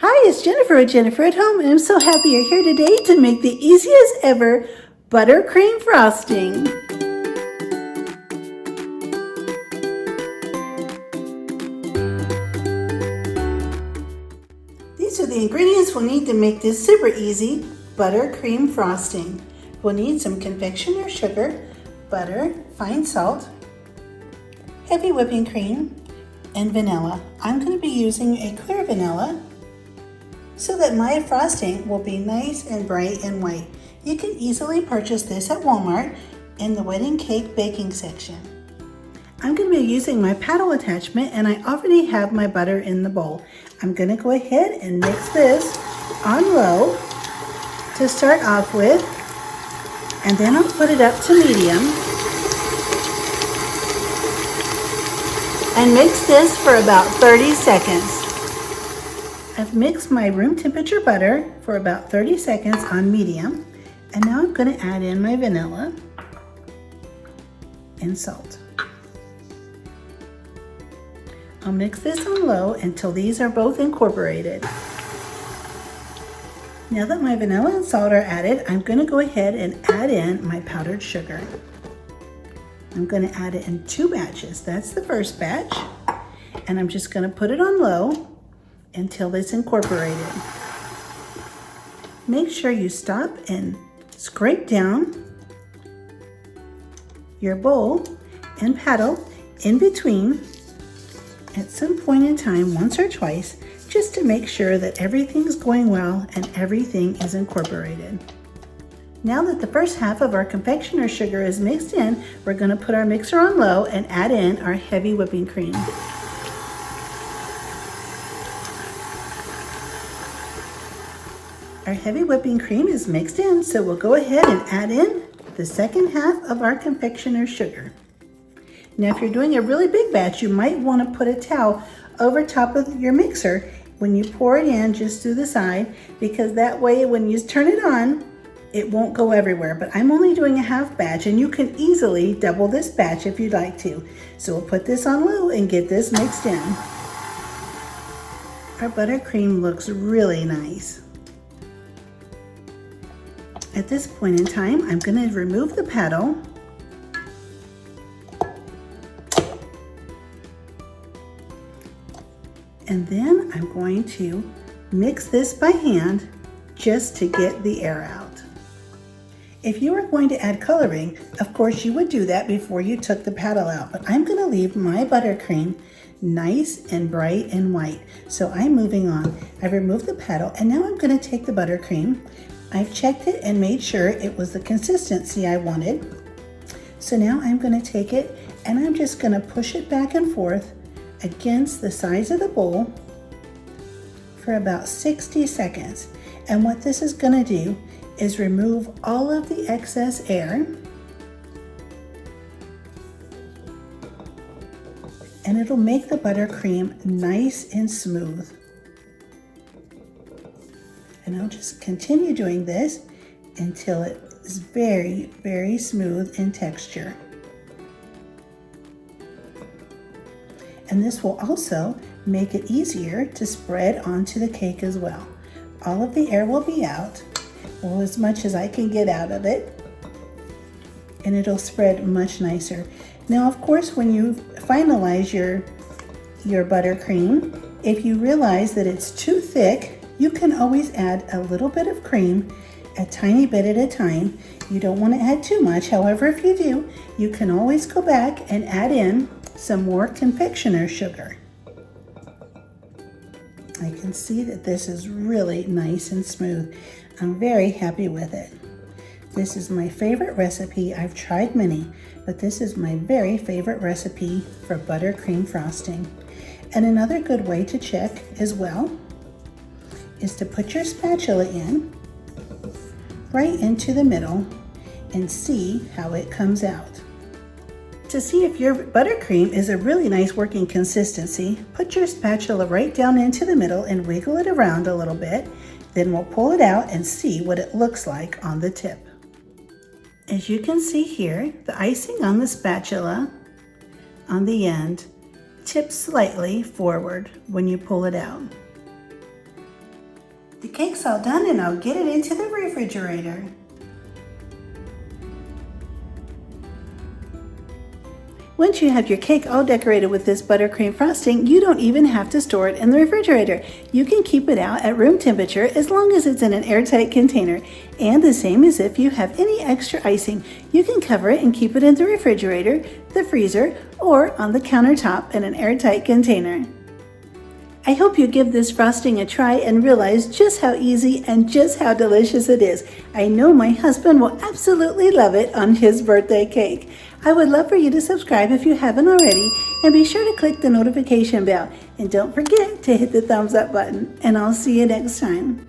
Hi, it's Jennifer at Jennifer at Home, and I'm so happy you're here today to make the easiest ever buttercream frosting. These are the ingredients we'll need to make this super easy buttercream frosting. We'll need some confectioner sugar, butter, fine salt, heavy whipping cream, and vanilla. I'm going to be using a clear vanilla so that my frosting will be nice and bright and white. You can easily purchase this at Walmart in the wedding cake baking section. I'm going to be using my paddle attachment, and I already have my butter in the bowl. I'm going to go ahead and mix this on low to start off with, and then I'll put it up to medium and mix this for about 30 seconds. I've mixed my room temperature butter for about 30 seconds on medium, and now I'm going to add in my vanilla and salt. I'll mix this on low until these are both incorporated. Now that my vanilla and salt are added, I'm going to go ahead and add in my powdered sugar. I'm going to add it in 2 batches. That's the first batch, and I'm just going to put it on low until it's incorporated. Make sure you stop and scrape down your bowl and paddle in between at some point in time, once or twice, just to make sure that everything's going well and everything is incorporated. Now that the first half of our confectioner sugar is mixed in, we're going to put our mixer on low and add in our heavy whipping cream. Our heavy whipping cream is mixed in, so we'll go ahead and add in the second half of our confectioner sugar. Now, if you're doing a really big batch, you might want to put a towel over top of your mixer when you pour it in, just through the side, because that way when you turn it on, it won't go everywhere. But I'm only doing a half batch, and you can easily double this batch if you'd like to. So we'll put this on low and get this mixed in. Our buttercream looks really nice. At this point in time, I'm going to remove the paddle and then I'm going to mix this by hand just to get the air out. If you were going to add coloring, of course you would do that before you took the paddle out, but I'm going to leave my buttercream nice and bright and white. So I'm moving on. I've removed the paddle, and now I'm going to take the buttercream. I've checked it and made sure it was the consistency I wanted. So now I'm going to take it and I'm just going to push it back and forth against the sides of the bowl for about 60 seconds. And what this is going to do is remove all of the excess air, and it'll make the buttercream nice and smooth. And I'll just continue doing this until it is very, very smooth in texture. And this will also make it easier to spread onto the cake as well. All of the air will be out, well, as much as I can get out of it, and it'll spread much nicer. Now, of course, when you finalize your buttercream, if you realize that it's too thick, you can always add a little bit of cream, a tiny bit at a time. You don't want to add too much. However, if you do, you can always go back and add in some more confectioner sugar. I can see that this is really nice and smooth. I'm very happy with it. This is my favorite recipe. I've tried many, but this is my very favorite recipe for buttercream frosting. And another good way to check as well is to put your spatula in right into the middle and see how it comes out. To see if your buttercream is a really nice working consistency, put your spatula right down into the middle and wiggle it around a little bit. Then we'll pull it out and see what it looks like on the tip. As you can see here, the icing on the spatula on the end tips slightly forward when you pull it out. The cake's all done and I'll get it into the refrigerator. Once you have your cake all decorated with this buttercream frosting, you don't even have to store it in the refrigerator. You can keep it out at room temperature as long as it's in an airtight container. And the same as if you have any extra icing, you can cover it and keep it in the refrigerator, the freezer, or on the countertop in an airtight container. I hope you give this frosting a try and realize just how easy and just how delicious it is. I know my husband will absolutely love it on his birthday cake. I would love for you to subscribe if you haven't already, and be sure to click the notification bell. And don't forget to hit the thumbs up button, and I'll see you next time.